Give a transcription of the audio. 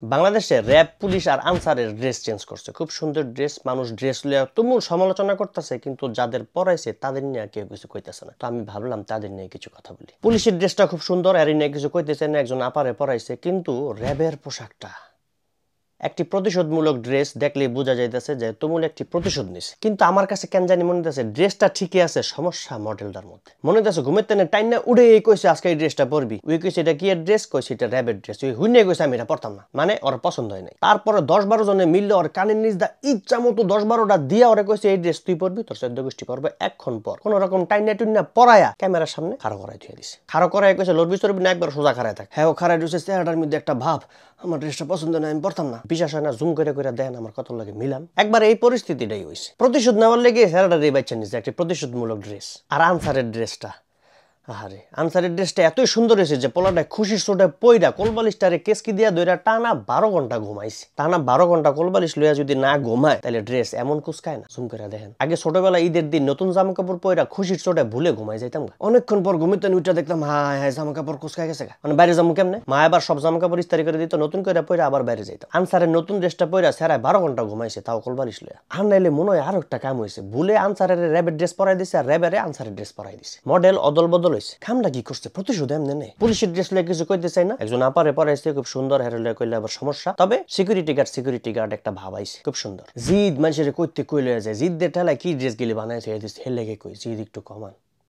বাংলাদেশে RAB, police আর আনসারের dress change করছে। খুব সুন্দর ড্রেস, মানুষ ড্রেস লইয়া তুমুল সমালোচনা করতেছে, কিন্তু যাদের পরাইছে তাদের নিয়ে কেউ কিছু কইতেছে না। তো আমি ভাবলাম তাদের নিয়ে কিছু কথা বলি। পুলিশের ড্রেসটা খুব সুন্দর, এর নিয়ে কিছু কইতেছে না, একজন আপারে পরাইছে, কিন্তু র‍্যাবের পোশাকটা একটি প্রতিশোধমূলক ড্রেস দেখলেই বোঝা যাইতেছে যে তুমুল একটি প্রতিশোধ নিছে। কিন্তু আমার কাছে কেন জানি মনে হইতেছে ড্রেসটা ঠিকই আছে, সমস্যা মডেলটার মধ্যে। মনে হইতেছে ঘুমের তেনে টাইনা উড়ে কইছে আজকে এই ড্রেসটা পরবি, ওই কইছে এটা কি এর ড্রেস, কইছে এটা র‍্যাবের ড্রেস, ওই হুইনে কইছে আমি এটা পরতাম না, মানে ওর পছন্দ হয় নাই। তারপরে 10-12 জনে মিললে ওর কানের নিচ দা ইচ্ছা মতো 10-12টা দিয়া ওরে কইছে এই ড্রেস তুই পরবি, তোর চোদ্দ গোষ্ঠী পরবে এক্ষণ পর। কোন রকম টাইনা টুইনা পরায়া ক্যামেরার সামনে খাড়া করাই ধুয়ে দিছে। খাড়া করাই কইছে লড়বি চড়বি না, একবার সোজা খাড়ায় থাক। হ্যাঁ, ও খাড়ায় রয়েছে, চেহারাটার মধ্যে একটা ভাব, আমার ড্রেসটা পছন্দ না, আমি পরতাম না। বিশ্বাস হয় না, জুম করে দেন আমার কত লাগে মিলাম। একবার এই পরিস্থিতিটাই হইছে, প্রতিশোধ নেওয়ার লেগে হেরাটা রে বাচ্চা নিছে একটা প্রতিশোধমূলক ড্রেস। আর আনসারের ড্রেসটা, আরে আনসারের ড্রেসটা এতই সুন্দর হয়েছে যে পোলাটা খুশির চোটে পইরা কোলবালিশটারে কেসকি দিয়া দইরা টানা 12 ঘন্টা ঘুমাইছে। টানা 12 ঘন্টা কোলবালিশ লইয়া যদি না ঘুমায় তাহলে ড্রেস এমন কুচকায় না। জুম করে দেখেন, আগে ছোটবেলা ঈদের দিন নতুন জামা কাপড় পইরা খুশির চোটে ভুলে ঘুমাই যাইতাম, অনেকক্ষণ পর ঘুমিতে উঠে দেখতাম হায় হায় জামা কাপড় কুচকায় গেছে, মানে বাইরে যাবো কেমনে। মা এবার সব জামা কাপড় ইস্তারি করে দিত, নতুন করে পইরা আবার বাইরে যাইতাম। আনসারের নতুন ড্রেসটা পইরা সেরায় 12 ঘন্টা ঘুমাইছে, তাও কোলবালিশ লইয়া। আর নাইলে মনে হয় আরো একটা কাম হয়েছে, ভুলে আনসারের র‍্যাবের ড্রেস পরাই দিছে আর র‍্যাবের আনসারের ড্রেস পরাই দিছে। মডেল অদল বদল হয়েছে, কামটা কি করছে প্রতিশোধ এমনি নেই। পুলিশের ড্রেস লইয়া কিছু কইতে চাই না, একজন আপারে পরাইছে খুব সুন্দর, হেরে কইলে আবার সমস্যা। তবে সিকিউরিটি গার্ড একটা ভাব আইছে, খুব সুন্দর। জিদ মানুষের কইতে কই লইয়া যায়, জিদ দে ঠেলায় কি ড্রেস গেলে বানাইছে হেলে কই জিদ একটু কমান।